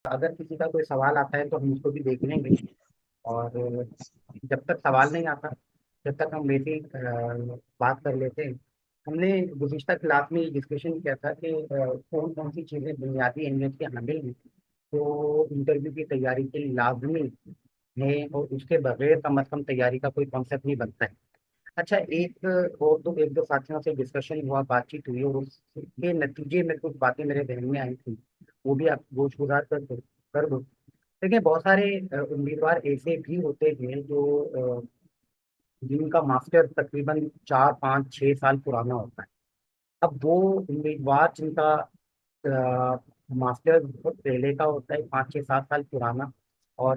اگر کسی کا کوئی سوال آتا ہے تو ہم اس کو بھی دیکھ لیں گے، اور جب تک سوال نہیں آتا جب تک ہم ویسے بات کر لیتے ہیں۔ ہم نے گزشتہ کلاس میں یہ ڈسکشن کیا تھا کہ کون کون سی چیزیں بنیادی اہمیت کے حامل ہیں تو انٹرویو کی تیاری کے لیے لازمی ہے، اور اس کے بغیر کم از کم تیاری کا کوئی کانسیپٹ نہیں بنتا ہے۔ اچھا، ایک دو ساتھیوں سے ڈسکشن ہوا، بات چیت ہوئی، اور اس کے نتیجے میں کچھ باتیں میرے ذہن میں آئی تھی، وہ بھی آپ گوش گزار کر دو۔ دیکھیں، بہت سارے امیدوار ایسے بھی ہوتے ہیں جو جن کا ماسٹر تقریباً 4 5 6 سال پرانا ہوتا ہے۔ اب وہ امیدوار جن کا ماسٹر بہت پہلے کا ہوتا ہے، 5 6 7 سال پرانا، اور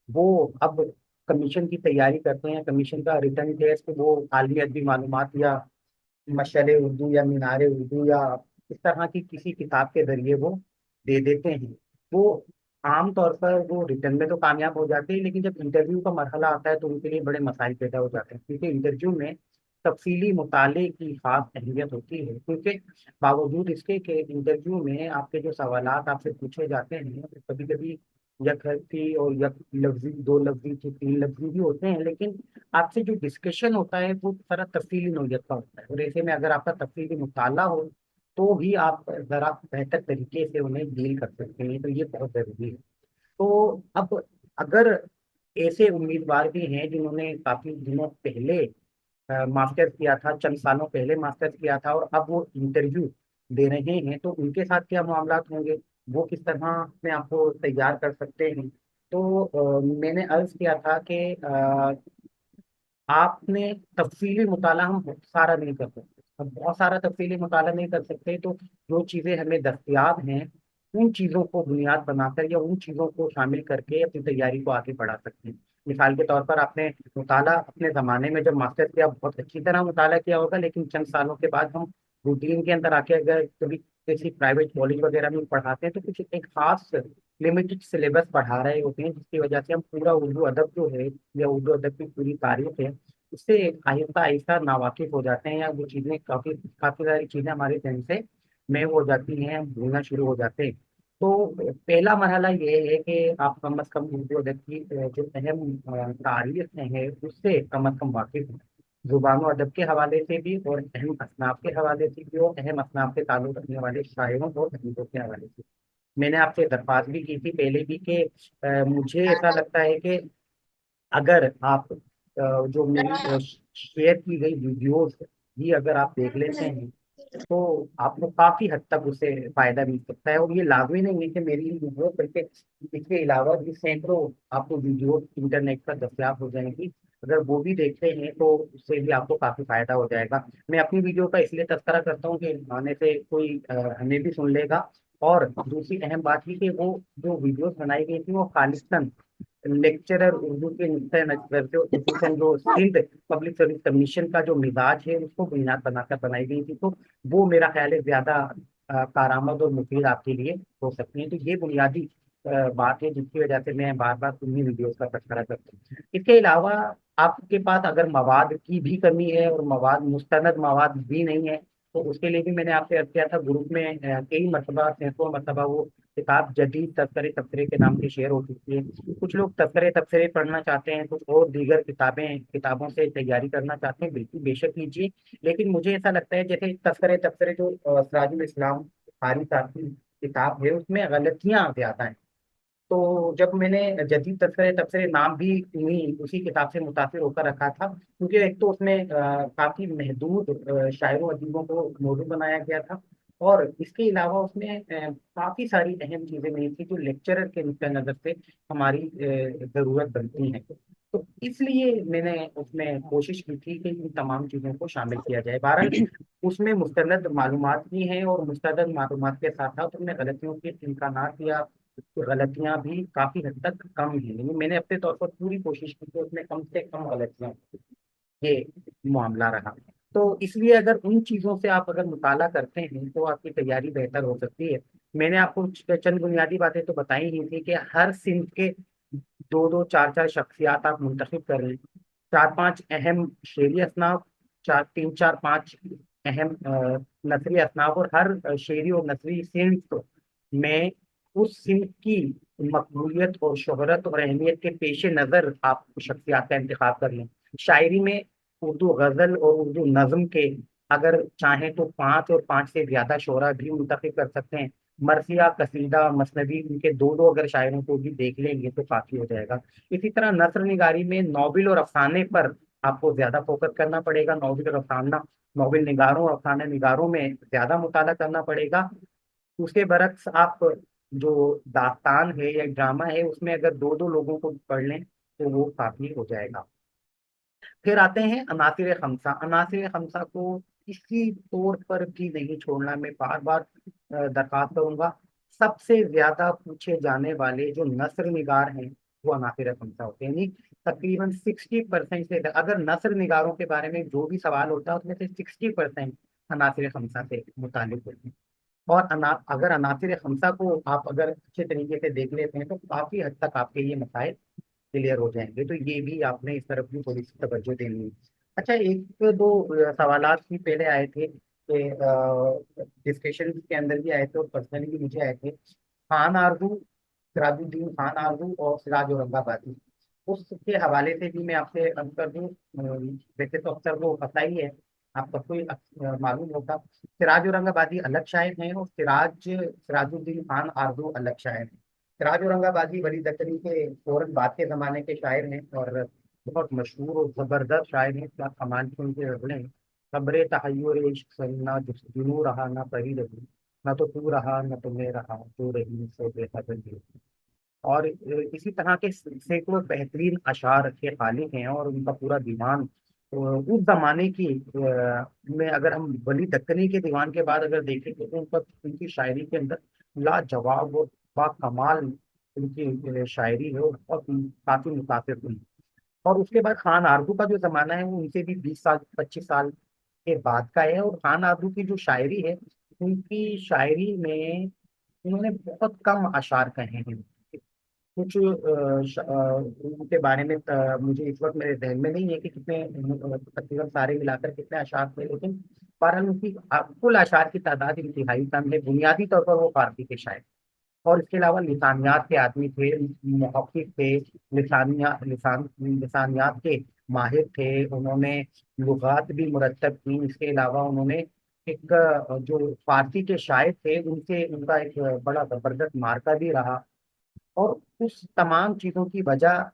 وہ اب کمیشن کی تیاری کرتے ہیں، کمیشن کا ریٹرن ٹیسٹ وہ عالمی ادبی معلومات یا مشعل اردو یا مینار اردو یا اس طرح کی کسی کتاب کے ذریعے وہ دے دیتے ہیں۔ وہ عام طور پر وہ ریٹرن میں تو کامیاب ہو جاتے ہیں، لیکن جب انٹرویو کا مرحلہ آتا ہے تو ان کے لیے بڑے مسائل پیدا ہو جاتے ہیں، کیونکہ انٹرویو میں تفصیلی مطالعے کی خاص اہمیت ہوتی ہے، کیونکہ باوجود اس کے کہ انٹرویو میں آپ کے جو سوالات آپ سے پوچھے جاتے ہیں کبھی کبھی یک حرفی اور یک لفظی، دو لفظی، 3 لفظی بھی ہوتے ہیں، لیکن آپ سے جو ڈسکشن ہوتا ہے وہ سارا تفصیلی نوعیت کا ہوتا ہے، اور ایسے میں اگر آپ کا تفصیلی مطالعہ ہو تو ہی آپ ذرا بہتر طریقے سے انہیں ڈیل کر سکتے ہیں، تو یہ بہت ضروری ہے۔ تو اب اگر ایسے امیدوار بھی ہیں جنہوں نے کافی دنوں پہلے ماسٹر کیا تھا، چند سالوں پہلے ماسٹر کیا تھا، اور اب وہ انٹرویو دے رہے ہیں، تو ان کے ساتھ کیا معاملات ہوں گے، وہ کس طرح اپنے آپ کو تیار کر سکتے ہیں۔ تو میں نے عرض کیا تھا کہ آپ نے تفصیلی مطالعہ ہم سارا نہیں کر سکتے، اب بہت سارا تفصیلی مطالعہ نہیں کر سکتے، تو جو چیزیں ہمیں دستیاب ہیں ان چیزوں کو بنیاد بنا کر یا ان چیزوں کو شامل کر کے اپنی تیاری کو آگے بڑھا سکتے ہیں۔ مثال کے طور پر آپ نے مطالعہ اپنے زمانے میں جب ماسٹر کیا بہت اچھی طرح مطالعہ کیا ہوگا، لیکن چند سالوں کے بعد ہم روٹین کے اندر آ کے اگر کبھی کسی پرائیویٹ کالج وغیرہ میں پڑھاتے ہیں تو کچھ ایک خاص لمیٹڈ سلیبس پڑھا رہے ہوتے ہیں، جس کی وجہ سے ہم پورا اردو ادب جو ہے یا اردو ادب کی پوری تاریخ ہے اس سے آہستہ آہستہ ناواقف ہو جاتے ہیں، یا وہ چیزیں کافی کافی ساری چیزیں ہمارے ذہن سے میں ہو جاتی ہیں، بھولنا شروع ہو جاتے ہیں۔ تو پہلا مرحلہ یہ ہے کہ آپ کم از کم اردو ادب کی جو اہم تاریخ ہے اس سے کم از کم واقف ہیں، زبان و ادب کے حوالے سے بھی اور اہم اصناف کے حوالے سے بھی، اور اہم اصناف سے تعلق رکھنے والے شاعروں اور ادیبوں کے حوالے سے۔ میں نے آپ سے درخواست بھی کی تھی پہلے بھی کہ مجھے ایسا لگتا ہے کہ اگر آپ جو میری شیئر کی گئی ویڈیوز بھی اگر آپ دیکھ لیتے ہیں تو آپ کو کافی حد تک اس سے فائدہ مل سکتا ہے، اور یہ لازمی نہیں ہے کہ میری ہی ویڈیو، بلکہ اس کے علاوہ بھی سینکڑوں آپ کو ویڈیو انٹرنیٹ پر دستیاب ہو جائیں گی، اگر وہ بھی دیکھتے ہیں تو اس سے بھی آپ کو کافی فائدہ ہو جائے گا۔ میں اپنی ویڈیو کا اس لیے تذکرہ کرتا ہوں کہ آنے سے کوئی ہمیں بھی سن لے گا، اور دوسری اہم بات یہ کہ وہ جو ویڈیوز بنائی گئی تھی وہ خالصتاً لیکچرر اردو کے نقطۂ نظر سے، خصوصاً جو سندھ پبلک سروس کمیشن کا جو مزاج ہے اس کو بنیاد بنا کر بنائی گئی تھی، تو وہ میرا خیال ہے زیادہ کارآمد اور مفید آپ کے لیے ہو سکتی ہیں۔ تو یہ بنیادی بات ہے جس کی وجہ سے میں بار بار انہیں ویڈیوز کا تذکرہ کرتا ہوں۔ اس کے علاوہ آپ کے پاس اگر مواد کی بھی کمی ہے اور مستند مواد بھی نہیں ہے تو اس کے لیے بھی میں نے آپ سے عرض کیا تھا، گروپ میں کئی مرتبہ سینکڑوں مرتبہ وہ کتاب جدید تذکرے تبصرے کے نام سے شیئر ہو چکی ہے۔ کچھ لوگ تذکرے تبصرے پڑھنا چاہتے ہیں، کچھ اور دیگر کتابوں سے تیاری کرنا چاہتے ہیں، بالکل بے شک کیجیے، لیکن مجھے ایسا لگتا ہے جیسے تذکرے تبصرے جو سراج الاسلام قاری صاحب کی کتاب ہے اس میں غلطیاں زیادہ ہیں۔ تو جب میں نے جدید تذکرے تبصرے نام بھی اسی کتاب سے متاثر ہو کر رکھا تھا، کیونکہ ایک تو اس میں کافی محدود شاعروں ادیبوں کو موضوع بنایا گیا تھا، اور اس کے علاوہ اس میں کافی ساری اہم چیزیں نہیں تھیں جو لیکچرر کے نقطۂ نظر سے ہماری ضرورت بنتی ہیں، تو اس لیے میں نے اس میں کوشش کی تھی کہ ان تمام چیزوں کو شامل کیا جائے۔ بہرحال اس میں مستند معلومات بھی ہیں، اور مستند معلومات کے ساتھ ساتھ ان میں غلطیوں کے امکانات یا غلطیاں بھی کافی حد تک کم ہیں، یعنی میں نے اپنے طور پر پوری کوشش کی کہ اس میں کم سے کم غلطیاں ہوں۔ یہ معاملہ رہا، تو اس لیے اگر ان چیزوں سے آپ اگر مطالعہ کرتے ہیں تو آپ کی تیاری بہتر ہو سکتی ہے۔ میں نے آپ کو چند بنیادی باتیں تو بتائی ہی تھی کہ ہر صنف کے 2 2 4 4 شخصیات آپ منتخب کر لیں، 4 5 اہم شعری اصناف، 3 4 5 اہم نثری اصناف، اور ہر شعری اور نثری صنف میں उस सिंह की मकबूलियत और शोहरत और अहमियत के पेश नज़र आप शख्सियात का इंतखाब कर लें। शायरी में उर्दू गज़ल और उर्दू नज़्म के अगर चाहें तो 5 और 5 से ज़्यादा शोरा भी मुंतखब कर सकते हैं। मरसिया, कसीदा, मसनवी, उनके दो दो अगर शायरों को भी देख लेंगे तो काफ़ी हो जाएगा। इसी तरह नस्र निगारी में नॉबिल और अफसाने पर आपको ज़्यादा फोकस करना पड़ेगा। नॉबिल और अफसाना, नॉबिल निगारों और अफसाने निगारों में ज़्यादा मुताला करना पड़ेगा। उसके बरक्स आप जो दास्तान है या ड्रामा है उसमें अगर दो दो लोगों को पढ़ लें तो वो काफी हो जाएगा। फिर आते हैं अनासिर खमसा। अनासिर खमसा को किसी तौर पर भी नहीं छोड़ना, मैं बार बार दरखास्त करूंगा। सबसे ज्यादा पूछे जाने वाले जो नस्र निगार हैं वो अनासिर खमसा होते हैं। यानी तकरीबन 60% से, अगर नस्र निगारों के बारे में जो भी सवाल होता है उसमें से 60% अनासिर खमसा से मुतालिक होते हैं। और अगर अनासिर खमसा को आप अगर अच्छे तरीके से देख लेते हैं तो काफी हद तक आपके ये मसाइल क्लियर हो जाएंगे। तो ये भी आपने इस तरफ भी थोड़ी सी तवज्जो देनी है। अच्छा, एक दो सवालात भी पहले आए थे कि डिस्कशन के अंदर भी आए थे और पर्सनली भी मुझे आए थे। खान आरजू, सिराजुद्दीन खान आरजू और सिराज औरंगाबादी, उसके हवाले से भी मैं आपसे अर्ज कर दूं। वैसे तो अक्सर वो पता ही है, आप सबको ही मालूम होगा। सिराज औरंगाबादी अलग शायर हैं और सिराजुद्दीन खान आरजू अलग शायर हैं। सिराज औरंगाबादी वली दक्कनी के फौरन बाद के ज़माने के शायर हैं और बहुत मशहूर और ज़बरदस्त शायर हैं। क्या कमाल की उनके गज़लें हैं। सब्र तहय्युर इश्क सही ना जुनू रहा ना परी रही, ना तो तू रहा ना तो मैं रहा, तू रही सो बेखबर रही। और इसी तरह के सैकड़ों बेहतरीन अशार के खालिक हैं और उनका पूरा दीवान उस जमाने की में अगर हम वली दक्कनी के दीवान के बाद अगर देखें तो उनका उनकी शायरी के अंदर लाजवाब और बाकमाल उनकी शायरी है और बहुत काफी मुतासिर हुई। और उसके बाद खान आरजू का जो जमाना है वो उनसे भी 20 साल 25 साल के बाद का है। और खान आरजू की जो शायरी है, उनकी शायरी में उन्होंने बहुत कम अशार कहे हैं। कुछ उनके बारे में मुझे इस वक्त मेरे ध्यान में नहीं है कि कितने तकरीबन सारे मिलाकर कितने अशार थे, लेकिन बहरहाल उनकी कुल अशार की तादाद इंतहाई कम है। बुनियादी तौर पर वो फारसी के शायर और इसके अलावा लिसानियात के आदमी थे, मुहक्किक थे, लिसानियात के माहिर थे। उन्होंने लुगात भी मुरतब की। इसके अलावा उन्होंने एक जो फारसी के शायर थे उनसे उनका एक बड़ा जबरदस्त मार्का भी रहा। और उस तमाम चीजों की वजह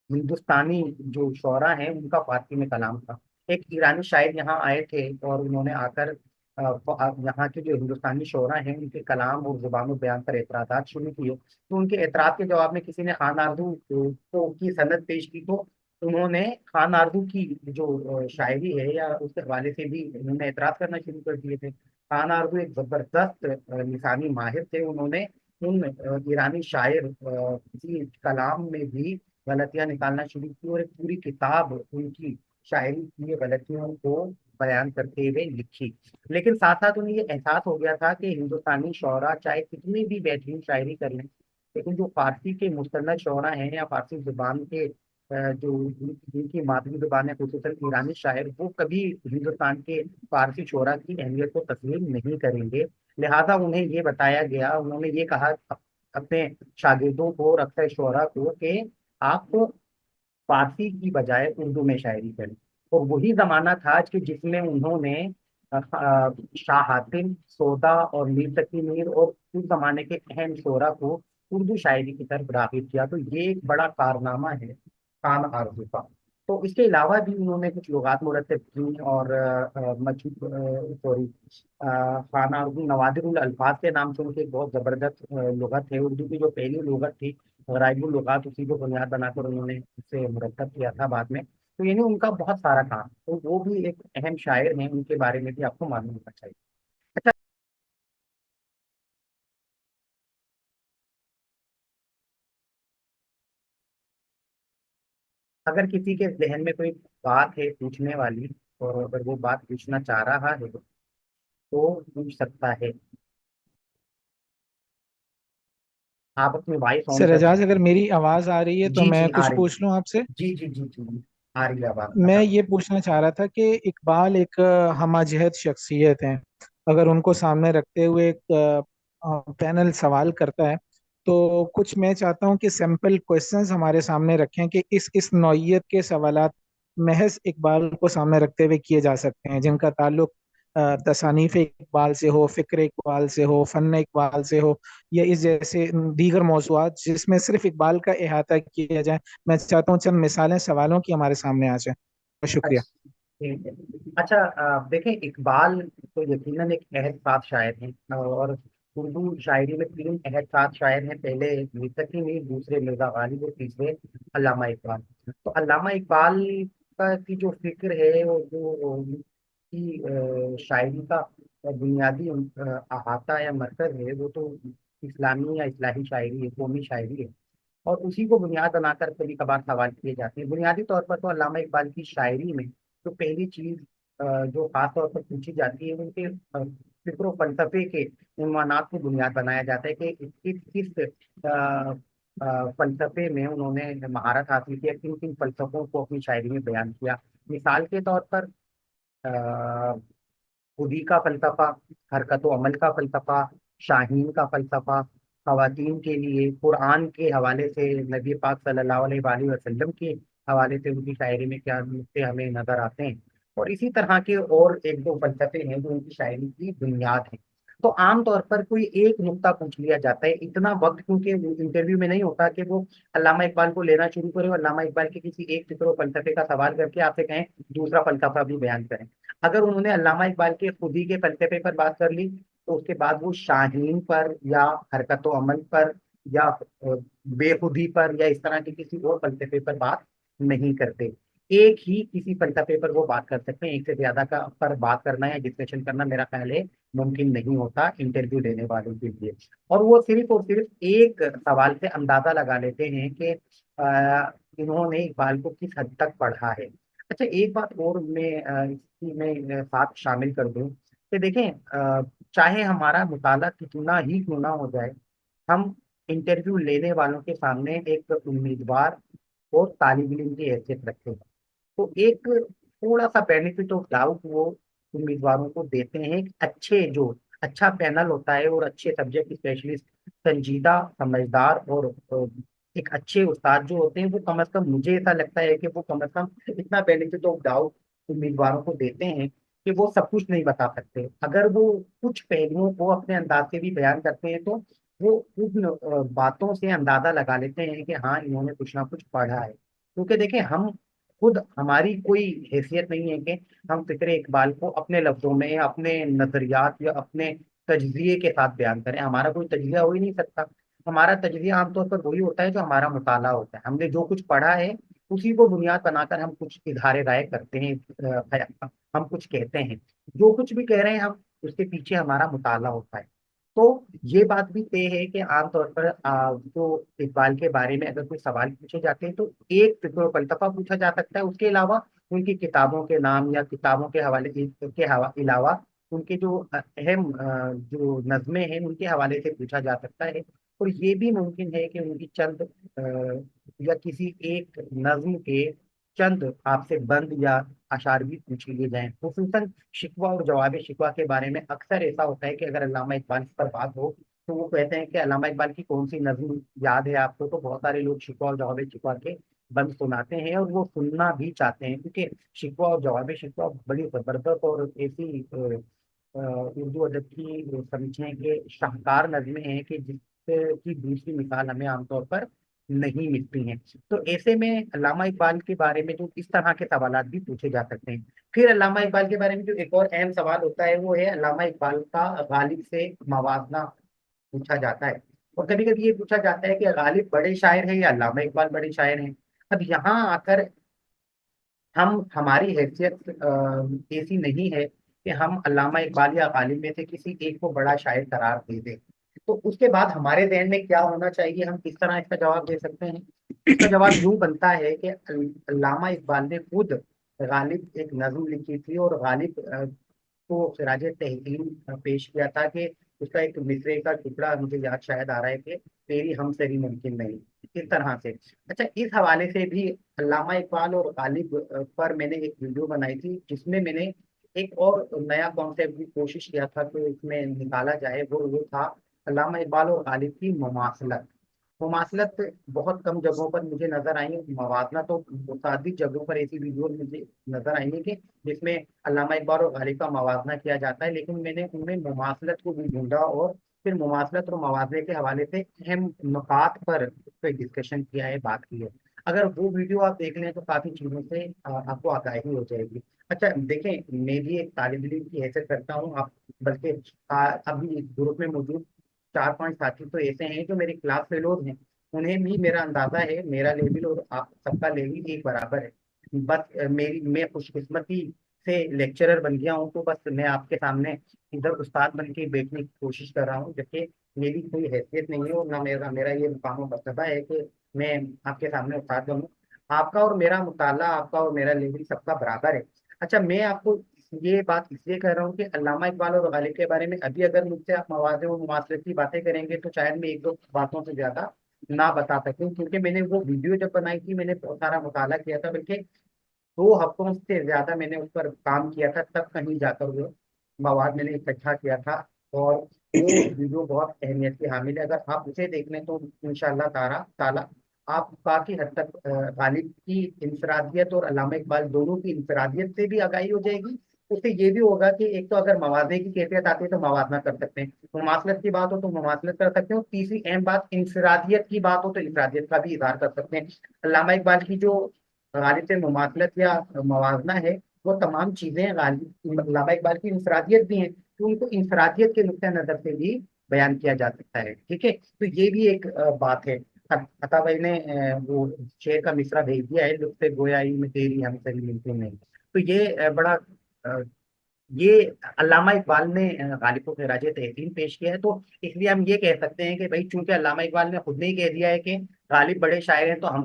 हिंदुस्तानी जो शोरा हैं उनका फारसी में कलाम था। एक ईरानी शायर यहाँ आए थे और उन्होंने आकर यहाँ के जो हिंदुस्तानी शोरा हैं उनके कलाम और जुबान बयान पर एतराज़ात शुरू किए। तो उनके एतराज़ के जवाब में किसी ने खान आरजू को की सनद पेश की तो उन्होंने खान आरजू की जो शायरी है या उसके हवाले से भी उन्होंने एतराज़ करना शुरू कर दिए थे। खान आरजू एक जबरदस्त लिसानी माहिर थे। उन्होंने उन ईरानी शायर की कलाम में भी गलतियां निकालना शुरू की और एक पूरी किताब उनकी शायरी की ये गलतियों को बयान करते हुए लिखी। लेकिन साथ साथ उन्हें ये एहसास हो गया था कि हिंदुस्तानी शौरा चाहे कितनी भी बेहतरीन शायरी कर लें, लेकिन जो फारसी के मुस्तनद शौरा हैं या फारसी जुबान के जो जिनकी मादरी जुबान है खुसूसन ईरानी शायर, वो कभी हिंदुस्तान के फारसी शौरा की अहमियत को तस्लीम नहीं करेंगे। लिहाजा उन्हें ये बताया गया, उन्होंने ये कहा अपने शागिर्दों को और अक्सर शौरा को कि आप फारसी की बजाय उर्दू में शायरी करें। और वही जमाना था कि जिसमें उन्होंने शाह हातिम, सोदा और मीर तकी मीर और उस जमाने के अहम शोरा को उर्दू शायरी की तरफ राग़िब किया। तो ये एक बड़ा कारनामा है खान आरजू का। तो इसके अलावा भी उन्होंने कुछ लुगात मुरतब की और सॉरी, खान आरजू नवादिरुल अल्फाज के नाम से उनकी एक बहुत ज़बरदस्त लुगत है। उर्दू की जो पहली लुगत थी गराइबुल लुगात, उसी को बुनियाद बनाकर उन्होंने उसे मुरतब किया था बाद में। तो यानी उनका बहुत सारा काम, तो वो भी एक अहम शायर हैं, उनके बारे में भी आपको मालूम होना चाहिए। अच्छा, अगर किसी के जहन में कोई बात है पूछने वाली और अगर वो बात पूछना चाह रहा है तो पूछ सकता है। आप अपनी वॉइस ऑन सर कर एजाज, सकते अगर हैं। मेरी आवाज आ रही है तो जी मैं जी आ कुछ रही पूछ लूं आपसे। है। जी जी जी जी आ रही है आवाज। मैं अच्छा, ये पूछना चाह रहा था कि इकबाल एक हमजहत शख्सियत हैं। अगर उनको सामने रखते हुए पैनल सवाल करता है, तो कुछ मैं चाहता हूं कि सैंपल क्वेश्चंस हमारे सामने रखें कि इस नौइयत के सवालात महज इकबाल को सामने रखते हुए किए जा सकते हैं, जिनका ताल्लुक तसानीफ इकबाल से हो, फिक्र इकबाल से हो, फन इकबाल से हो, या इस जैसे दीगर मौज़ूआत जिसमें सिर्फ इकबाल का अहाता किया जाए। मैं चाहता हूँ चंद मिसालें सवालों की हमारे सामने आ जाए। शुक्रिया। अच्छा, ठीक है। अच्छा, देखें, इकबाल तो यकीनन एक अहद साथ शायर हैं, और उर्दू शायरी में तीन अहद साथ शायर हैं। पहले मुंतकी मीर, दूसरे मिर्जा गालिब और तीसरे अल्लामा इकबाल। तो अल्लामा इकबाल का की जो फिक्र है, और जो की शायरी का बुनियादी अहाता या मरकज है, वो तो इस्लामी या इस्लाही शायरी है, कौमी शायरी है। और उसी को बुनियाद बनाकर कभी कभार सवाल किए जाते हैं। बुनियादी तौर पर तो अल्लामा इकबाल की शायरी में तो पहली चीज जो खास तौर पर पूछी जाती है, उनके फिक्र व फलसफे के उन्मानात को बुनियाद बनाया जाता है कि किस फलसफे में उन्होंने महारत हासिल किया, किन किन फलसफों को अपनी शायरी में बयान किया। मिसाल के तौर पर खुदी का फलसफा, हरकत अमल का फलसफा, शाहीन का फलसफा, खवातीन के लिए, कुरान के हवाले से, नबी पाक सल्लल्लाहु अलैहि वसल्लम के हवाले से उनकी शायरी में क्या नुक्ते हमें नजर आते हैं। और इसी तरह के और एक दो फलसफे हैं जो उनकी शायरी की बुनियाद है। तो आमतौर पर कोई एक नुक्ता पूछ लिया जाता है, इतना वक्त क्योंकि इंटरव्यू में नहीं होता कि वो अल्लामा इकबाल को लेना शुरू करे और अल्लामा इकबाल के किसी एक फिक्र और फलसफे का सवाल करके आपसे कहें दूसरा फलसफा भी बयान करें। अगर उन्होंने अल्लामा इकबाल के खुदी के फलसफे पर बात कर ली, तो उसके बाद वो शाहीन पर या हरकत अमल पर या बेखुदी पर या इस तरह के किसी और फलसफे पर बात नहीं करते। एक ही किसी फलसफे पर वो बात कर सकते हैं, एक से ज्यादा का पर बात करना या डिस्कशन करना मेरा ख्याल है मुमकिन नहीं होता इंटरव्यू लेने वालों के लिए। और वो सिर्फ और सिर्फ एक सवाल से अंदाजा लगा लेते हैं कि इन्होंने इकबाल को किस हद तक पढ़ा है। अच्छा, एक बात और मैं इसकी मैं साथ शामिल कर दूं कि देखें, चाहे हमारा मुताला कितना ही क्यों ना हो जाए, हम इंटरव्यू लेने वालों के सामने एक उम्मीदवार और तालिब इल्म की हैसियत रखते हैं। तो एक थोड़ा सा बेनिफिट ऑफ डाउट वो उम्मीदवारों को देते हैं। अच्छे जो अच्छा पैनल होता है और अच्छे सब्जेक्ट स्पेशलिस्ट, संजीदा, समझदार और एक अच्छे उस्ताद जो होते हैं, वो कम अज कम मुझे ऐसा लगता है कि वो कम अज कम इतना बेनिफिट ऑफ डाउट उम्मीदवारों को देते हैं कि वो सब कुछ नहीं बता सकते। अगर वो कुछ पहलुओं को अपने अंदाज से भी बयान करते हैं, तो वो उन बातों से अंदाजा लगा लेते हैं कि हाँ, इन्होंने कुछ ना कुछ पढ़ा है। क्योंकि देखें, हम खुद हमारी कोई हैसियत नहीं है कि हम फिक्र इकबाल को अपने लफ्जों में या अपने नजरियात या अपने तजजिए के साथ बयान करें। हमारा कोई तजजिया हो ही नहीं सकता। हमारा तजजिया आमतौर पर वही होता है जो हमारा मुताला होता है। हमने जो कुछ पढ़ा है उसी को बुनियाद बनाकर हम कुछ इजहार राय करते हैं, हम कुछ कहते हैं। जो कुछ भी कह रहे हैं हम, उसके पीछे हमारा मुताला होता है। तो ये बात भी तय है कि आमतौर पर जो इकबाल के बारे में अगर कोई सवाल पूछे जाते हैं, तो एक फिक्र फलसफा पूछा जा सकता है। उसके अलावा उनकी किताबों के नाम या किताबों के हवाले के अलावा उनके जो अहम जो नज़में हैं उनके हवाले से पूछा जा सकता है। और ये भी मुमकिन है कि उनकी चंद या किसी एक नज्म के चंद आपसे बंद या अशार भी पूछ लिए जाएं। खुसूसन शिकवा और जवाब शिकवा के बारे में अक्सर ऐसा होता है कि अगर अल्लामा इकबाल पर बात हो, तो वो कहते हैं कि अल्लामा इकबाल की कौन सी नज्म याद है आपको। तो बहुत सारे लोग शिकवा और जवाब शिकवा के बंद सुनाते हैं और वो सुनना भी चाहते हैं, क्योंकि शिकवा और जवाब शिकवा बड़ी जबरदस्त और ऐसी उर्दू अदब की समझें कि शाहकार नज़में हैं कि जिसकी दूसरी मिसाल हमें आमतौर पर नहीं मिलती हैं। तो ऐसे में अल्लामा इकबाल के बारे में जो इस तरह के सवाल भी पूछे जा सकते हैं। फिर अल्लामा इकबाल के बारे में जो एक और अहम सवाल होता है, वो है अल्लामा इकबाल का गालिब से मवाजना पूछा जाता है। और कभी कभी ये पूछा जाता है कि गालिब बड़े शायर हैं या अल्लामा इकबाल बड़े शायर हैं। अब यहाँ आकर हम हमारी हैसियत ऐसी नहीं है कि हम अल्लामा इकबाल या गालिब में से किसी एक को बड़ा शायर करार दे दें। तो उसके बाद हमारे जहन में क्या होना चाहिए, हम किस तरह इसका जवाब दे सकते हैं। इसका जवाब यूं बनता है कि अल्लामा इकबाल ने खुद गालिब एक नज्म लिखी थी और गालिब को सिराज तहसीन पेश किया था कि उसका एक मिसरे का टुकड़ा मुझे याद शायद आ रहा है कि तेरी हमसरी मुमकिन नहीं, इस तरह से। अच्छा, इस हवाले से भी अल्लामा इकबाल और गालिब पर मैंने एक वीडियो बनाई थी, जिसमें मैंने एक और नया कॉन्सेप्ट भी कोशिश किया था कि इसमें निकाला जाए। वो था علامہ اقبال اور غالب کی مماثلت، مماثلت بہت کم جگہوں پر مجھے نظر آئی ہے، موازنہ تو متعدد جگہوں پر ایسی ویڈیوز مجھے نظر آئی ہیں کہ جس میں علامہ اقبال اور غالب کا موازنہ کیا جاتا ہے، لیکن میں نے ان میں مماثلت کو بھی ڈھونڈا اور پھر مماثلت اور موازنے کے حوالے سے اہم نکات پر اس پہ ڈسکشن کیا ہے، بات کی ہے۔ اگر وہ ویڈیو آپ دیکھ لیں تو کافی چیزوں سے آپ کو آگاہی ہو جائے گی۔ اچھا دیکھیں، میں بھی ایک طالب علم کی حیثیت کرتا ہوں، آپ بلکہ ابھی گروپ میں موجود 4 5 ساتھی تو ایسے ہیں جو میرے کلاس فیلوز ہیں، انہیں بھی میرا اندازہ ہے میرا لیول اور آپ سب کا لیول ایک برابر ہے، بس میں خوش قسمتی سے لیکچرر بن گیا ہوں، تو بس میں آپ کے سامنے ادھر استاد بن کے بیٹھنے کی کوشش کر رہا ہوں، جبکہ میری کوئی حیثیت نہیں ہے اور نہ میرا یہ مقام و مرتبہ ہے کہ میں آپ کے سامنے استاد بنوں۔ آپ کا اور میرا مطالعہ، آپ کا اور میرا لیول سب کا برابر ہے۔ اچھا میں آپ کو یہ بات اس لیے کہہ رہا ہوں کہ علامہ اقبال اور غالب کے بارے میں ابھی اگر مجھ سے آپ موازے و مماثلت کی باتیں کریں گے تو شاید میں 1 2 باتوں سے زیادہ نہ بتا سکوں، کیونکہ میں نے وہ ویڈیو جب بنائی تھی میں نے بہت سارا مطالعہ کیا تھا، بلکہ 2 ہفتوں سے زیادہ میں نے اس پر کام کیا تھا، تب کہیں جا کر وہ مواد میں نے اکٹھا کیا تھا، اور وہ ویڈیو بہت اہمیت کی حامل ہے۔ اگر آپ اسے دیکھ لیں تو انشاءاللہ تعالیٰ آپ کافی حد تک غالب کی انفرادیت اور علامہ اقبال دونوں کی انفرادیت سے بھی آگاہی ہو جائے گی۔ اس سے یہ بھی ہوگا کہ ایک تو اگر موازنے کی کیفیت آتی ہے تو موازنہ کر سکتے ہیں، مماثلت کی بات ہو تو مماثلت کر سکتے ہیں، اور تیسری اہم بات انفرادیت کی بات ہو تو انفرادیت کا بھی اظہار کر سکتے ہیں۔ علامہ اقبال کی جو غالب سے مماثلت یا موازنہ ہے، وہ تمام چیزیں غالب علامہ اقبال کی انفرادیت بھی ہیں، تو ان کو انفرادیت کے نقطۂ نظر سے بھی بیان کیا جا سکتا ہے، ٹھیک ہے؟ تو یہ بھی ایک بات ہے۔ عطا بھائی نے وہ شعر کا مصرع بھیج دیا ہے، لطف گویائی میں تیری ہم سے ملتے نہیں، تو یہ بڑا یہ علامہ اقبال نے غالب کو خراج تحسین پیش کیا ہے، تو اس لیے ہم یہ کہہ سکتے ہیں کہ بھائی چونکہ علامہ اقبال نے خود نے ہی کہہ دیا ہے کہ غالب بڑے شاعر ہیں، تو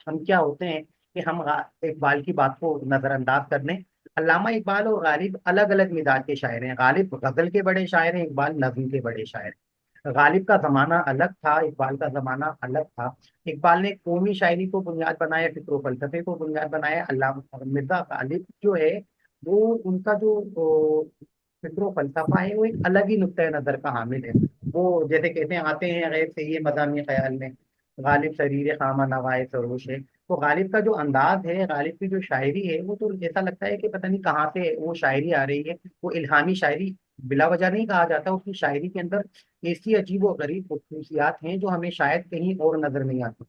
ہم کیا ہوتے ہیں کہ ہم اقبال کی بات کو نظر انداز کر دیں۔ علامہ اقبال اور غالب الگ الگ مزاج کے شاعر ہیں، غالب غزل کے بڑے شاعر ہیں، اقبال نظم کے بڑے شاعر ہیں۔ غالب کا زمانہ الگ تھا، اقبال کا زمانہ الگ تھا۔ اقبال نے قومی شاعری کو بنیاد بنایا، فکر و فلسفے کو بنیاد بنایا، علامہ مرزا غالب جو ہے وہ ان کا جو فکر و فلسفہ ہے وہ ایک الگ ہی نقطۂ نظر کا حامل ہے۔ وہ جیسے کہتے ہیں آتے ہیں غیب سے یہ مضامین خیال میں، غالب شریر خامہ نوائے سروش ہے۔ تو غالب کا جو انداز ہے، غالب کی جو شاعری ہے، وہ تو ایسا لگتا ہے کہ پتہ نہیں کہاں سے وہ شاعری آ رہی ہے، وہ الہامی شاعری بلا وجہ نہیں کہا جاتا، اس کی شاعری کے اندر ایسی عجیب و غریب خصوصیات ہیں جو ہمیں شاید کہیں اور نظر نہیں آتی۔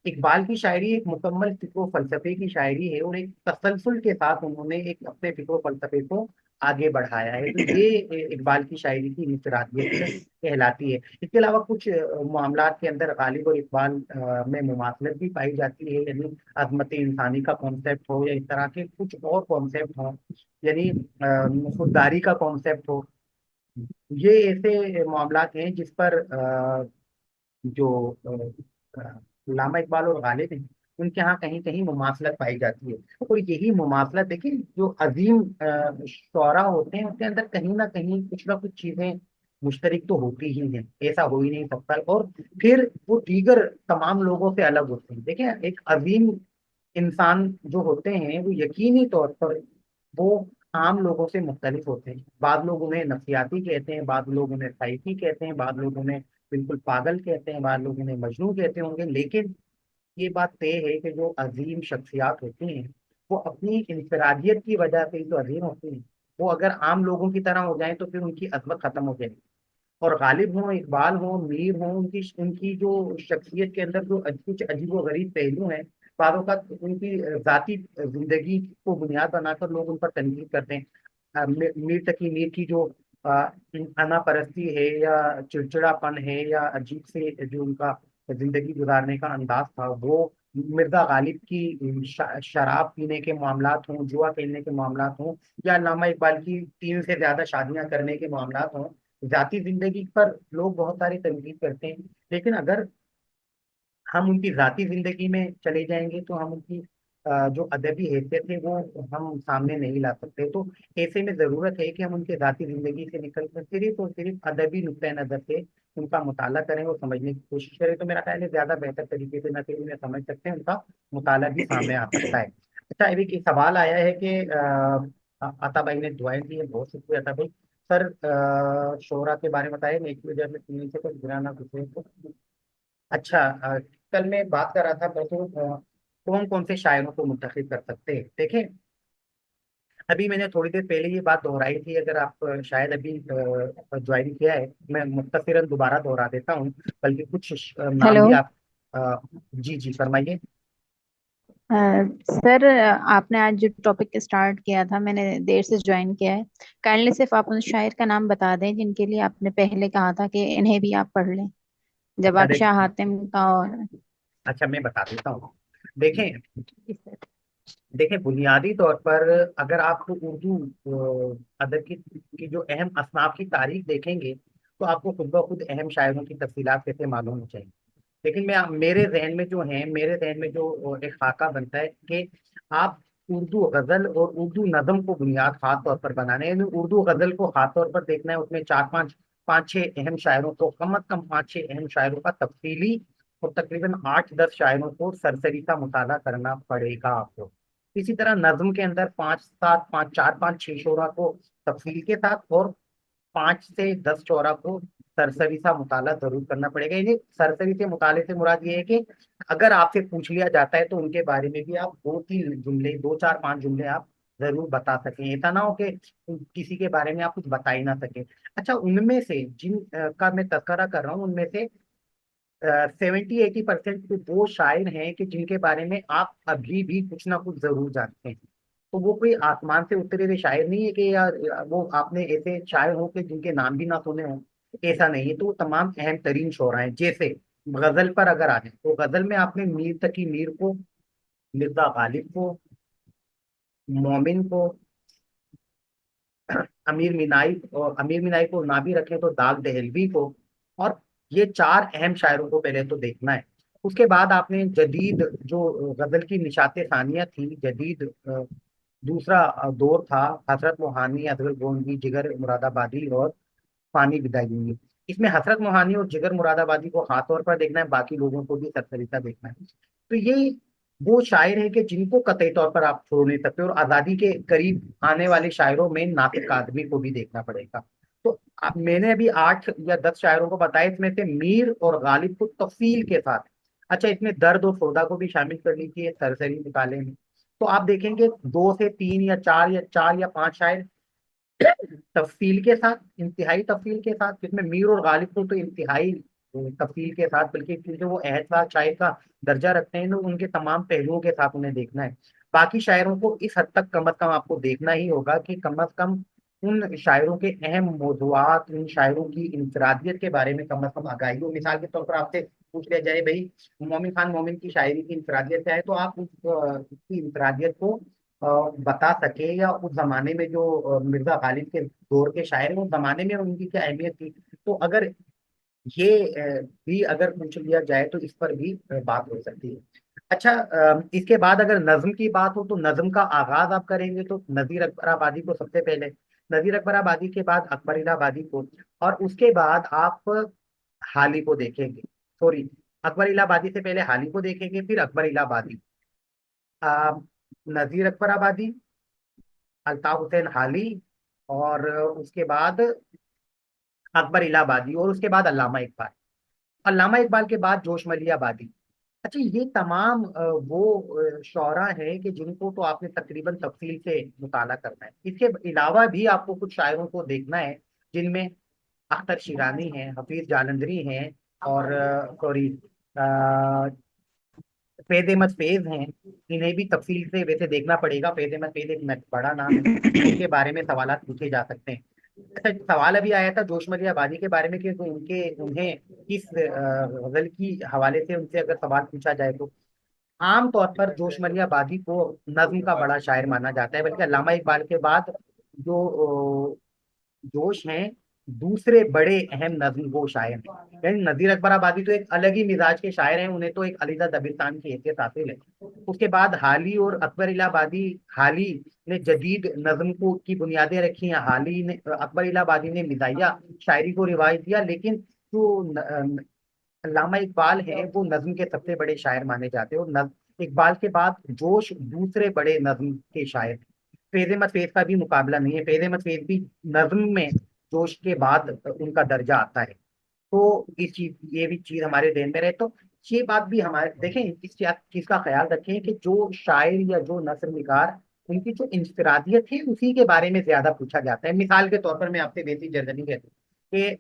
اقبال کی شاعری ایک مکمل فکر و فلسفے کی شاعری ہے، اور ایک تسلسل کے ساتھ انہوں نے ایک اپنے فکر و فلسفے کو آگے بڑھایا ہے، تو یہ اقبال کی شاعری کی انفرادیت کہلاتی ہے۔ اس کے علاوہ کچھ معاملات کے اندر غالب اور اقبال میں مماثلت بھی پائی جاتی ہے، یعنی عظمت انسانی کا کانسیپٹ ہو یا اس طرح کے کچھ اور کانسیپٹ ہوں، یعنی خودداری کا کانسیپٹ ہو، یہ ایسے معاملات ہیں جس پر جو علامہ اقبال اور غالب ہیں ان کے ہاں کہیں کہیں مماثلت پائی جاتی ہے، اور یہی مماثلت دیکھیں جو عظیم شعراء ہوتے ہیں ان کے اندر کہیں نہ کچھ چیزیں مشترک تو ہوتی ہی ہیں، ایسا ہو ہی نہیں سکتا، اور پھر وہ دیگر تمام لوگوں سے الگ ہوتے ہیں۔ دیکھیں ایک عظیم انسان جو ہوتے ہیں وہ یقینی طور پر وہ عام لوگوں سے مختلف ہوتے ہیں، بعض لوگ انہیں نفسیاتی کہتے ہیں، بعض لوگ انہیں سائیکی کہتے ہیں، بعض لوگ انہیں بالکل پاگل کہتے ہیں، بعض لوگ انہیں مجنون کہتے ہوں گے، لیکن یہ بات طے ہے کہ جو عظیم شخصیات ہوتی ہیں وہ اپنی انفرادیت کی وجہ سے ہی تو عظیم ہوتی ہیں۔ وہ اگر عام لوگوں کی طرح ہو جائیں تو پھر ان کی عظمت ختم ہو جائے گی، اور غالب ہوں، اقبال ہوں، میر ہوں، ان کی جو شخصیت کے اندر جو کچھ عجیب و غریب پہلو ہیں، بعض اوقات ان کی ذاتی زندگی کو بنیاد بنا کر لوگ ان پر تنقید کرتے ہیں۔ میر تقی میر کی جو انا پرستی ہے یا چڑچڑا پن ہے یا عجیب سے جو ان کا زندگی گزارنے کا انداز تھا، وہ مرزا غالب کی شراب پینے کے معاملات ہوں، جوا کھیلنے کے معاملات ہوں، یا علامہ اقبال کی 3 سے زیادہ شادیاں کرنے کے معاملات ہوں، ذاتی زندگی پر لوگ بہت ساری تنقید کرتے ہیں، لیکن اگر ہم ان کی ذاتی زندگی میں چلے جائیں گے تو ہم ان کی جو ادبی حیثیت ہے وہ ہم سامنے نہیں لا سکتے، تو ایسے میں ضرورت ہے کہ ہم ان کے ذاتی زندگی سے نکل کر صرف اور صرف ادبی نقطۂ نظر سے ان کا مطالعہ کریں اور سمجھنے کی کوشش کریں، تو میرا خیال ہے زیادہ بہتر طریقے سے نہ صرف انہیں سمجھ سکتے ہیں، ان کا مطالعہ بھی سامنے آ سکتا ہے۔ اچھا ابھی ایک سوال آیا ہے کہ عطا بھائی نے دعائیں دی ہیں، بہت شکریہ عطا بھائی۔ सर शोरा के बारे में बताइए, मैं एक वजह में तीन से कुछ गिराना कुछ तो। अच्छा, कल मैं बात कर रहा था तो कौन कौन से शायरों को मुंतखब कर सकते हैं, देखें। अभी मैंने थोड़ी देर पहले ये बात दोहराई थी, अगर आप शायद अभी ज्वाइन किया है, मैं मुख्तसरन दोबारा दोहरा देता हूँ, बल्कि कुछ नाम हेलो। भी आप जी जी फरमाइए। सर, आपने आज जो टॉपिक स्टार्ट किया था, मैंने देर से ज्वाइन किया है। काइंडली सिर्फ आप उन शायर का नाम बता दें जिनके लिए आपने पहले कहा था कि इन्हें भी आप पढ़ लें, जब अच्छा आप शाह हातिम का और अच्छा मैं बता देता हूँ। देखें, जी सर। देखें बुनियादी तौर पर अगर आप उर्दू अदब की जो अहम असनाफ की तारीख देखेंगे, तो आपको खुद ब खुद अहम शायरों की तफसीलात कैसे मालूम हो जाएंगी। लेकिन मैं मेरे जहन में जो एक खाका बनता है कि आप उर्दू गजल और उर्दू नज़म को बुनियाद खास तौर पर बनाने, यानी उर्दू गजल को खास तौर पर देखना है, उसमें चार पांच पाँच छह अहम शायरों को, कम अज कम पाँच छह अहम शायरों का तफसीली और तकरीबन 8-10 शायरों को सरसरी का मुताला करना पड़ेगा आपको। इसी तरह नज्म के अंदर चार पांच छह शोरा को तफसील के साथ और 5 से 10 शोरा को सरसरी सा मुताला जरूर करना पड़ेगा। यानी सरसरी से मुताले से मुराद ये है कि अगर आपसे पूछ लिया जाता है तो उनके बारे में भी आप 2-3 जुमले, 2-4-5 जुमले आप जरूर बता सकें। ऐसा ना हो कि किसी के बारे में आप कुछ बता ही ना सकें। अच्छा, उनमें से जिन का मैं तस्करा कर रहा हूँ, उनमें से 70-80% तो वो शायर हैं कि जिनके बारे में आप अभी भी कुछ ना कुछ जरूर जानते हैं। तो वो कोई आसमान से उतरे हुए शायर नहीं है कि यार वो आपने ऐसे शायर हो कि जिनके नाम भी ना सुने हो, ऐसा नहीं है। तो वो तमाम अहम तरीन शोरा हैं। जैसे गजल पर अगर आ जाए तो गजल में आपने मीर तकी मीर को, मिर्जा गालिब को, मोमिन को, अमीर मिनाई को ना भी रखें तो दाग दहलवी को, और ये चार अहम शायरों को पहले तो देखना है। उसके बाद आपने जदीद जो गजल की निशात सानिया थी, जदीद दूसरा दौर था, हजरत मोहानी, अजगर गोंदी, जिगर मुरादाबादी और फानी विदायूनी। इसमें हजरत मोहानी और जिगर मुरादाबादी को खास तौर पर देखना है, बाकी लोगों को भी सरसरीसा देखना है। तो ये वो शायर है कि जिनको कतई तौर पर आप छोड़ नहीं सकते, और आजादी के करीब आने वाले शायरों में नासिर कादमी को भी देखना पड़ेगा। तो मैंने अभी 8 या 10 शायरों को बताया, इसमें से मीर और गालिब को तफसील के साथ। अच्छा, इसमें दर्द और सौदा को भी शामिल कर लीजिए सरसरी निकाले में। तो आप देखेंगे 2 से 3 या 4 या 5 शायर तफसील के साथ, इंतहाई तफसील के साथ, जिसमें मीर और गालिब को तो इंतहाई तफसील के साथ, बल्कि क्योंकि वो एहसास शायर का दर्जा रखते हैं, तो उनके तमाम पहलुओं के साथ उन्हें देखना है। बाकी शायरों को इस हद तक कम अज कम आपको देखना ही होगा कि कम अज कम उन शायरों के अहम मौजूआत, उन शायरों की इंफरादियत के बारे में कम अज कम आगाही हो। मिसाल के तौर पर आपसे पूछ लिया जाए, भाई मोमिन खान मोमिन की शायरी की इंफरादियत क्या है, तो आप उसकी इंफरादियत को बता सके, या उस जमाने में जो मिर्जा गालिब के दौर के शायर हैं, उस जमाने में उनकी क्या अहमियत थी। तो अगर ये भी अगर पूछ लिया जाए तो इस पर भी बात हो सकती है। अच्छा, इसके बाद अगर नज्म की बात हो तो नज्म का आगाज आप करेंगे तो नजीर अकबर आबादी को सबसे पहले, नजीर अकबर आबादी के बाद अकबर इलाहाबादी को, और उसके बाद आप हाली को देखेंगे। सॉरी, अकबर इलाहाबादी से पहले हाली को देखेंगे, फिर अकबर इलाहाबादी, नजीर अकबर आबादी, अल्ताफ हुसैन हाली, और उसके बाद अकबर इलाहाबादी, और उसके बाद अल्लामा इकबाल। अल्लामा इकबाल के बाद जोश मलिया आबादी। अच्छा, ये तमाम वो शौरा हैं कि जिनको तो आपने तकरीबन तफसील से मुताला करना है। इसके अलावा भी आपको कुछ शायरों को देखना है, जिनमें अख्तर शिरानी हैं, हफीज जालंधरी हैं, और सॉरी फैज अहमद फैज हैं। इन्हें भी तफसील से वैसे देखना पड़ेगा। फैज अहमद फैज एक बड़ा नाम है, इनके बारे में सवाल पूछे जा सकते हैं। अच्छा, सवाल अभी आया था जोशमली आबादी के बारे में कि उनके उन्हें किस गजल की हवाले से उनसे अगर सवाल पूछा जाए, तो आम तौर पर जोशमली आबादी को नज्म का बड़ा शायर माना जाता है, बल्कि अल्लामा इकबाल के बाद जो जोश हैं, दूसरे बड़े अहम नज्म गो शायर हैं। यानी नजीर अकबर आबादी तो एक अलग ही मिजाज के शायर हैं, उन्हें तो एक अलीजा दबिस्तान की हैसियत हासिल है। उसके बाद हाली और अकबर इलाहाबादी, हाली ने जदीद नज्म को की बुनियादें रखी हैं, हाली ने, अकबर इलाहाबादी ने मिजाहिया शायरी को रिवाज दिया। लेकिन जो अल्लामा इकबाल है वो नज्म के सबसे बड़े शायर माने जाते हैं, और इकबाल के बाद जोश दूसरे बड़े नज्म के शायर। फैज अहमद फैज का भी मुकाबला नहीं है। फैज अहमद फैज भी नज्म में जोश के बाद उनका दर्जा आता है। तो ये भी चीज हमारे ध्यान में रहे। तो ये बात भी हमारे देखें, इस चीज का ख्याल रखें कि जो शायर या जो नस्र निगार, उनकी जो इंफरादियत है उसी के बारे में ज्यादा पूछा जाता है। मिसाल के तौर पर मैं आपसे वैसी जर्नली कहता हूँ कि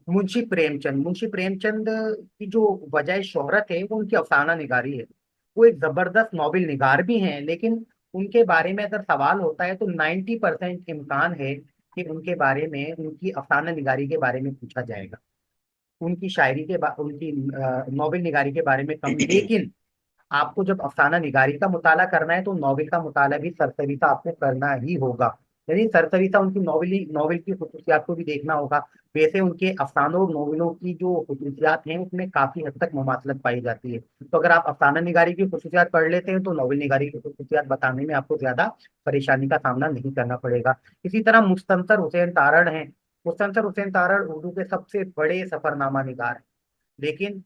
मुंशी प्रेमचंद की जो वजह शोहरत है वो उनकी अफसाना निगारी है। वो एक जबरदस्त नॉवेल निगार भी हैं, लेकिन उनके बारे में अगर सवाल होता है तो 90% इम्कान है कि उनके बारे में, उनकी अफसाना निगारी के बारे में पूछा जाएगा। उनकी उनकी नॉवेल निगारी के बारे में कम। लेकिन आपको जब अफसाना निगारी का मुताला करना है तो नॉवेल का मुताला भी सरसरीसा आपको करना ही होगा। यानी सरसरीसा उनकी नॉवेल की खसूसियात को भी देखना होगा। वैसे उनके अफसानों और नॉवेलों की जो खसूसियात हैं उसमें काफी हद तक मुमासलत पाई जाती है। तो अगर आप अफसाना निगारी की खसूसियात पढ़ लेते हैं तो नॉवेल निगारी की खसूसियात बताने में आपको ज्यादा परेशानी का सामना नहीं करना पड़ेगा। इसी तरह मुस्तंसर हुसैन तारड़ हैं। मुस्तंसर हुसैन तारड़ उर्दू के सबसे बड़े सफरनामा निगार हैं, लेकिन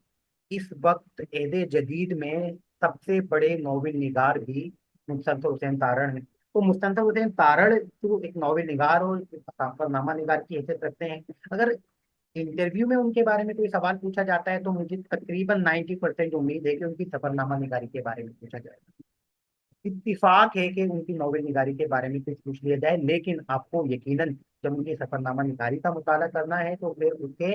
इस वक्त एदे जदीद में सबसे बड़े नॉवेल निगार भी मुस्तंसर हुसैन तारड़ हैं। तो मुस्तंसर हुसैन तारड़ जो एक नॉवेल निगार और सफरनामा निगार की हैसियत रखते हैं, अगर इंटरव्यू में उनके बारे में कोई सवाल पूछा जाता है तो मुझे तकरीबन 90% उम्मीद है कि उनकी सफरनामा निगारी के बारे में पूछा जाएगा। इत्तिफाक है कि उनकी नॉवेल निगारी के बारे में कुछ पूछ लिया जाए, लेकिन आपको यकीनन जब उनकी सफरनामा निगारी का मुताला करना है तो फिर उसके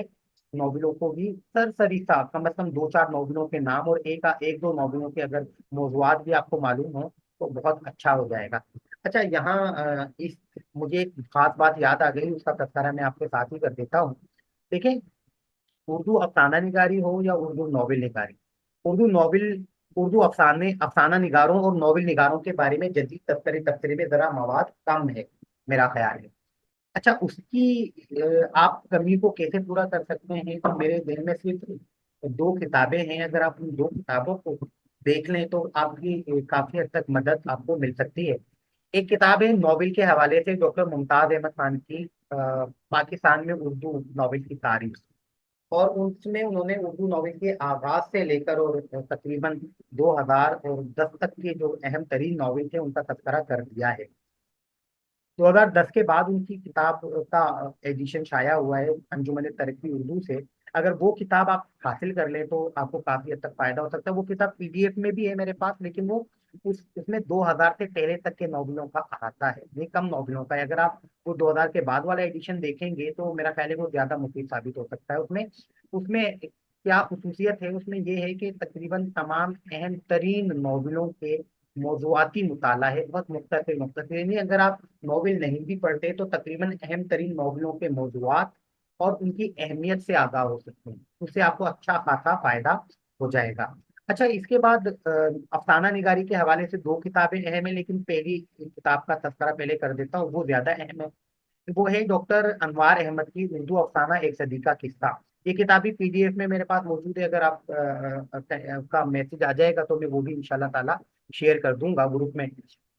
नॉवेलों को भी सरसरीसा कम से कम दो चार नॉवेलों के नाम और एक दो नॉवेलों के अगर मौजूआत भी आपको मालूम हो तो बहुत अच्छा हो जाएगा। अच्छा, यहाँ इस मुझे एक खास बात याद आ गई, उसका तस्करा मैं आपके साथ ही कर देता हूँ। देखें, उर्दू अफसाना निगारी हो या उर्दू नॉवेल निगारी, उर्दू नॉवेल उर्दू अफसाना निगारों और नॉवेल निगारों के बारे में जदीद तबसरे में जरा मवाद कम है, मेरा ख्याल है। अच्छा, उसकी आप कमी को कैसे पूरा कर सकते हैं? तो मेरे दिल में सिर्फ दो किताबें हैं। अगर आप उन दो किताबों को देख लें तो आपकी काफी हद तक मदद आपको मिल सकती है। एक किताब है नॉवेल के हवाले से डॉक्टर मुमताज अहमद खान की, पाकिस्तान में उर्दू नॉवेल की तारीख। और उसमें उन्होंने उर्दू नॉवेल के आगाज से लेकर और तकरीबन 2010 तक के जो अहम तरीन नॉवेल थे उनका तस्करा कर दिया है। 2010 के बाद उनकी किताब का एडिशन शाया हुआ है अंजुमन तरक्की उर्दू से। अगर वो किताब आप हासिल कर लें तो आपको काफी हद तक फायदा हो सकता है। वो किताब पीडीएफ में भी है मेरे पास, लेकिन वो उसमें 2000 से पहले तक के नॉवलों का अहाता है, ये कम नॉवलों का है। अगर आप वो 2000 के बाद वाला एडिशन देखेंगे तो मेरा ख्याल है वो ज्यादा मुफीद साबित हो सकता है। उसमें उसमें क्या खसूसियत है, उसमें ये है कि तकरीबन तमाम अहम तरीन नॉवलों के मौजुआती मुताला है, बहुत मुख्तसर मुख्तसर। यानी अगर आप नॉवेल नहीं भी पढ़ते तो तकरीबन अहम तरीन नॉवलों के मौजुआत और उनकी अहमियत से आगाह हो सकते हैं, उससे आपको अच्छा खासा फायदा हो जाएगा। अच्छा, इसके बाद अफसाना निगारी के हवाले से दो किताबें अहम है, लेकिन पहली किताब का तज़किरा पहले कर देता हूँ, वो ज्यादा अहम है। वो है डॉक्टर अनवार अहमद की उर्दू अफसाना एक सदी का किस्सा। ये किताब भी पीडीएफ में मेरे पास मौजूद है। अगर आप का मैसेज आ जाएगा तो मैं वो भी इंशाल्लाह ताला शेयर कर दूंगा ग्रुप में।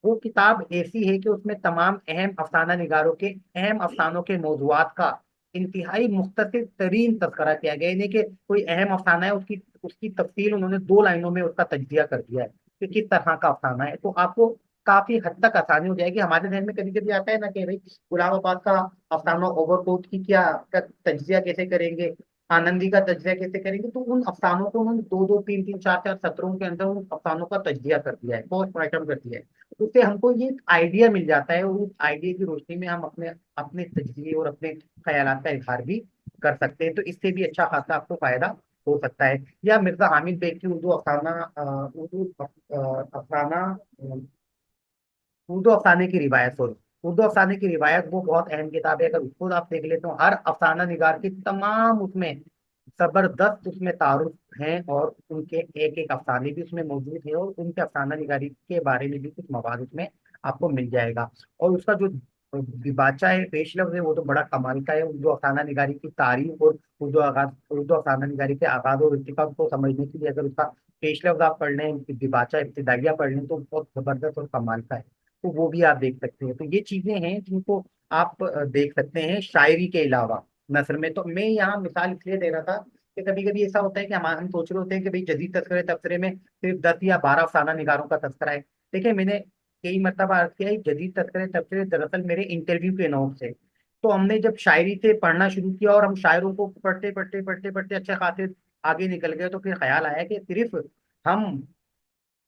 वो किताब ऐसी है कि उसमें तमाम अहम अफसाना निगारों के अहम अफसानों के मौजूआत का इंतहाई मुख्तसर तरीन तज़किरा किया गया है। यानी कि कोई अहम अफसाना है, उसकी उसकी तफसील उन्होंने 2 लाइनों में उसका तजजिया कर दिया है कि किस तरह का अफसाना है। तो आपको काफी हद तक आसानी हो जाएगी। हमारे ध्यान में कभी कभी आता है ना कि भाई गुलाम अब्बास का अफसाना ओवरकोट की क्या का तज्जिया कैसे करेंगे, आनंदी का तज्जिया कैसे करेंगे। तो उन अफसानों को उन्होंने दो दो तीन तीन चार चार सत्रों के अंदर उन अफसानों का तज्जिया कर दिया है, पोस्ट मार्टम कर दिया है। उससे हमको ये आइडिया मिल जाता है और उस आइडिया की रोशनी में हम अपने अपने तज्जिए और अपने ख्यालात का इजहार भी कर सकते हैं। तो इससे भी अच्छा खासा आपको फायदा हो सकता है। या मिर्जा हामिद बेग की अफसाना उर्दू अफसाने की रिवायत, सॉरी, उर्दू अफसाने की रिवायत, वो बहुत अहम किताब है। अगर उसको आप देख लेते हो, हर अफसाना निगार की तमाम उसमें जबरदस्त उसमें तारुफ हैं और उनके एक एक अफसाने भी उसमें मौजूद है और उनके अफसाना निगारी के बारे में भी कुछ मवाद उसमें आपको मिल जाएगा। और उसका जो दिबाचा है, पेश लफ्ज है, वो तो बड़ा कमाल का है। उर्दू अफसाना निगारी की तारीफ और उर्दू अफसाना निगारी के आगाज और इर्तिका को समझने के लिए अगर उसका पेश लफ्ज आप पढ़ लें, दिबाचा इब्तिदाइया पढ़ लें तो बहुत जबरदस्त और कमाल का है। तो वो भी आप देख सकते हैं। तो ये चीजें हैं जिनको आप देख सकते हैं शायरी के अलावा नसर में। तो मैं यहाँ मिसाल इसलिए दे रहा था कि कभी कभी ऐसा होता है कि हम सोच रहे होते हैं कि भाई जदीद तस्करे तबसरे में सिर्फ 10 या 12 अफसाना निगारों का तस्करा है। देखिए, मैंने कई मरतबा अर्ज किया है, जदीद तस्करे तबसरे दरअसल मेरे इंटरव्यू के नोट से। तो हमने जब शायरी से पढ़ना शुरू किया और हम शायरों को पढ़ते पढ़ते पढ़ते पढ़ते अच्छे खासे आगे निकल गए, तो फिर ख्याल आया कि सिर्फ हम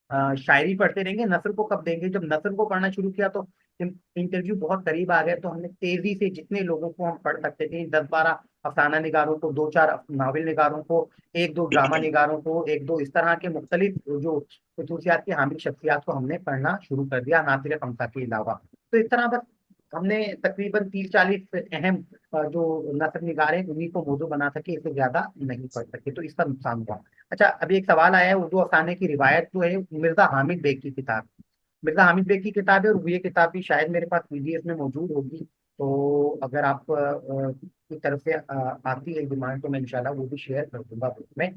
शायरी पढ़ते रहेंगे, नस्र को कब देंगे। जब नस्र को पढ़ना शुरू किया तो इंटरव्यू बहुत करीब आ गए, तो हमने तेजी से जितने लोगों को हम पढ़ सकते थे, 10-12 अफसाना निगारों को, 2-4 नावल निगारों को, 1-2 ड्रामा निगारों को, 1-2 इस तरह के मुख्तलिफ जो खसूसियात की हामिल शख्सियात को हमने पढ़ना शुरू कर दिया, नासिर खमसा के अलावा। तो इस तरह बस हमने तकरीबन 30-40 अहम जो नसर निगार हैं उन्हीं को मौजू बना सके, इससे ज्यादा नहीं पढ़ सके, तो इसका नुकसान हुआ। अच्छा, अभी एक सवाल आया है, उर्दू अफसाने की रिवायत जो है मिर्जा हामिद बेग की किताब, मिर्जा हामिद बेग की किताब है, और ये किताब भी शायद मेरे पास पीडीएफ में मौजूद होगी। तो अगर आप की तरफ से आती है डिमांड तो मैं इंशाल्लाह वो भी शेयर कर दूंगा ग्रुप में।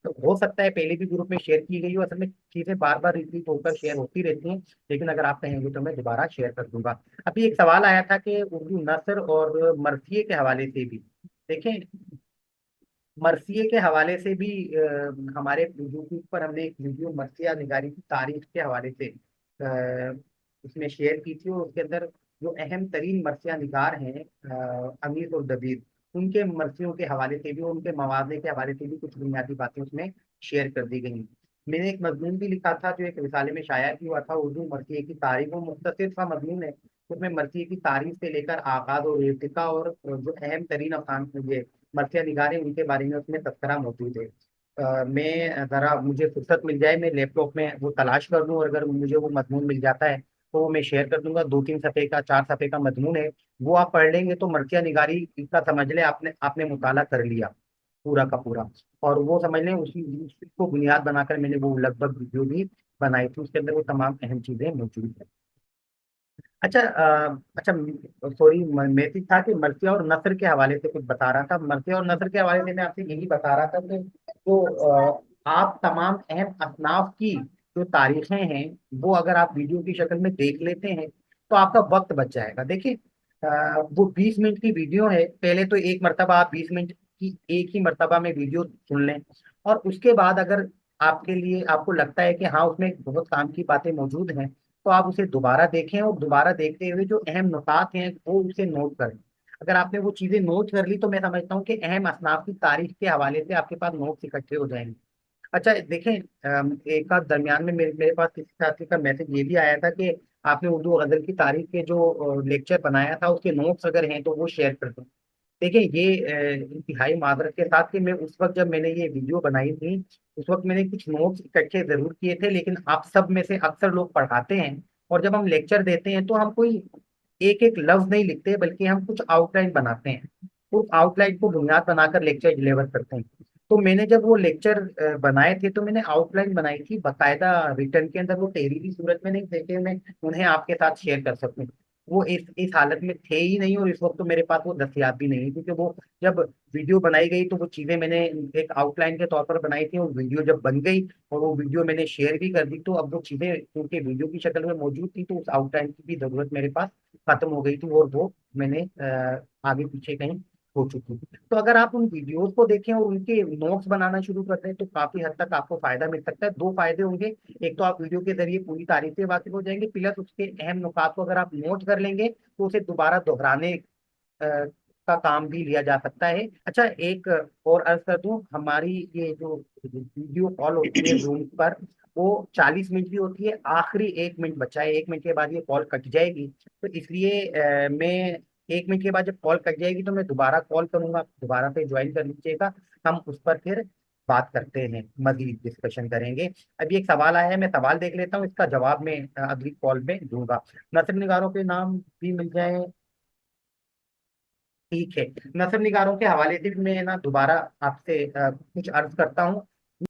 तो हो सकता है पहले भी ग्रुप में शेयर की गई हो, असल में चीजें बार बार रिपीट होकर शेयर होती रहती हैं, लेकिन अगर आप कहेंगे तो मैं दोबारा शेयर कर दूंगा। अभी एक सवाल आया था कि उर्दू नसर और मरसिए के हवाले से भी देखें, मरसिए के हवाले से भी हमारे यूट्यूब पर हमने एक वीडियो मरसिया निगारी की तारीख के हवाले से उसमें शेयर की थी, और उसके अंदर जो अहम तरीन मरसिया निगार हैं अमीर और दबीर, उनके मरसियों के हवाले से भी, उनके मवाज़े के हवाले से भी कुछ बुनियादी बातें उसमें शेयर कर दी गई। मैंने एक मजमून भी लिखा था जो एक रिसाले में शाया भी हुआ था, उर्दू मरसिए की तारीख, वो मुख्तसर सा मजमून है। उसमें मरसिए की तारीख से लेकर आगाज और इर्तिका और जो अहम तरीन अफसान ये मरसिया निगारें उनके बारे में उसमें तस्करा मौजूद है। मैं ज़रा मुझे फुर्सत मिल जाए, मैं लैपटॉप में वो तलाश कर लूँ, और अगर मुझे वो मजमून मिल जाता है तो वो मैं शेयर कर दूंगा। 2-3 सफ़े का, 4 सफ़े का मजमून है, वो आप पढ़ लेंगे तो मरसिया निगारी का समझ लें आपने आपने मुताला कर लिया पूरा का पूरा। और वो समझ लें उसी को बुनियाद बनाकर मैंने वो लगभग वीडियो भी बनाई थी, उसके अंदर वो तमाम अहम चीज़ें मौजूद है। अच्छा अच्छा, सॉरी, मैसेज था कि मरसिया और नस्र के हवाले से कुछ बता रहा था। मरसिया और नस्र के हवाले से मैं आपसे यही बता रहा था कि जो आप तमाम अहम असनाफ की जो तारीखें हैं वो अगर आप वीडियो की शक्ल में देख लेते हैं तो आपका वक्त बच जाएगा। देखिए वो 20 मिनट की वीडियो है, पहले तो एक मरतबा आप 20 मिनट की एक ही मरतबा में वीडियो सुन लें, और उसके बाद अगर आपके लिए आपको लगता है कि हाँ उसमें बहुत काम की बातें मौजूद हैं, तो आप उसे दोबारा देखें, और दोबारा देखते हुए जो अहम नुकात हैं वो उसे नोट करें। अगर आपने वो चीजें नोट कर ली तो मैं समझता हूँ कि अहम असनाफ की तारीख के हवाले से आपके पास नोट्स इकट्ठे हो जाएंगे। अच्छा देखें, एक आध दरमियान में मेरे पास किसी साथी का मैसेज ये भी आया था कि आपने उर्दू गजल की तारीख के जो लेक्चर बनाया था उसके नोट्स अगर हैं तो वो शेयर कर दें। देखिए ये इंतहाई मादरत के साथ कि मैं उस वक्त जब मैंने ये वीडियो बनाई थी उस वक्त मैंने कुछ नोट्स इकट्ठे जरूर किए थे, लेकिन आप सब में से अक्सर लोग पढ़ाते हैं और जब हम लेक्चर देते हैं तो हम कोई एक एक लफ्ज नहीं लिखते, बल्कि हम कुछ आउटलाइन बनाते हैं, उस आउटलाइन को बुनियाद बनाकर लेक्चर डिलीवर करते हैं। तो मैंने जब वो लेक्चर बनाए थे तो मैंने आउटलाइन बनाई थी बाकायदा रिटर्न के अंदर, वो तहरीरी सूरत में नहीं थे कि मैं उन्हें आपके साथ शेयर कर सकूं। वो इस हालत में थे ही नहीं, और इस वक्त तो मेरे पास वो दस्तियाब भी नहीं है, क्योंकि वो जब वीडियो बनाई गई तो वो चीज़ें मैंने एक आउटलाइन के तौर पर बनाई थी, और वीडियो जब बन गई और वो वीडियो मैंने शेयर भी कर दी, तो अब वो चीज़ें क्योंकि वीडियो की शक्ल में मौजूद थी तो उस आउटलाइन की भी ज़रूरत मेरे पास खत्म हो गई थी, और वो मैंने आगे पीछे कहीं हो चुकी थी। तो अगर आप उन वीडियोस को देखें और उनके नोट्स बनाना शुरू करते हैं तो काफी हद तक आपको फायदा मिल सकता है। 2 फायदे होंगे, एक तो आप वीडियो के जरिए पूरी तारीख से वाकिफ हो जाएंगे, प्लस उसके अहम नुकात को अगर आप नोट कर लेंगे तो उसे दोबारा दोहराने का काम भी लिया जा सकता है। अच्छा, एक और अर्ज कर दूं, हमारी ये जो वीडियो कॉल होती है जूम पर वो 40 मिनट की होती है, आखिरी 1 मिनट बचा है, 1 मिनट के बाद ये कॉल कट जाएगी। तो इसलिए मैं 1 मिनट के बाद जब कॉल कट जाएगी तो मैं दोबारा कॉल करूंगा, दोबारा से ज्वाइन कर लीजिएगा, हम उस पर फिर बात करते हैं, मजीद डिस्कशन करेंगे। अभी एक सवाल आया है, मैं सवाल देख लेता हूँ, इसका जवाब मैं अगली कॉल में दूंगा। नस्र निगारों के नाम भी मिल जाए, ठीक है। नस्र निगारों के हवाले से भी मैं ना दोबारा आपसे कुछ अर्ज करता हूँ।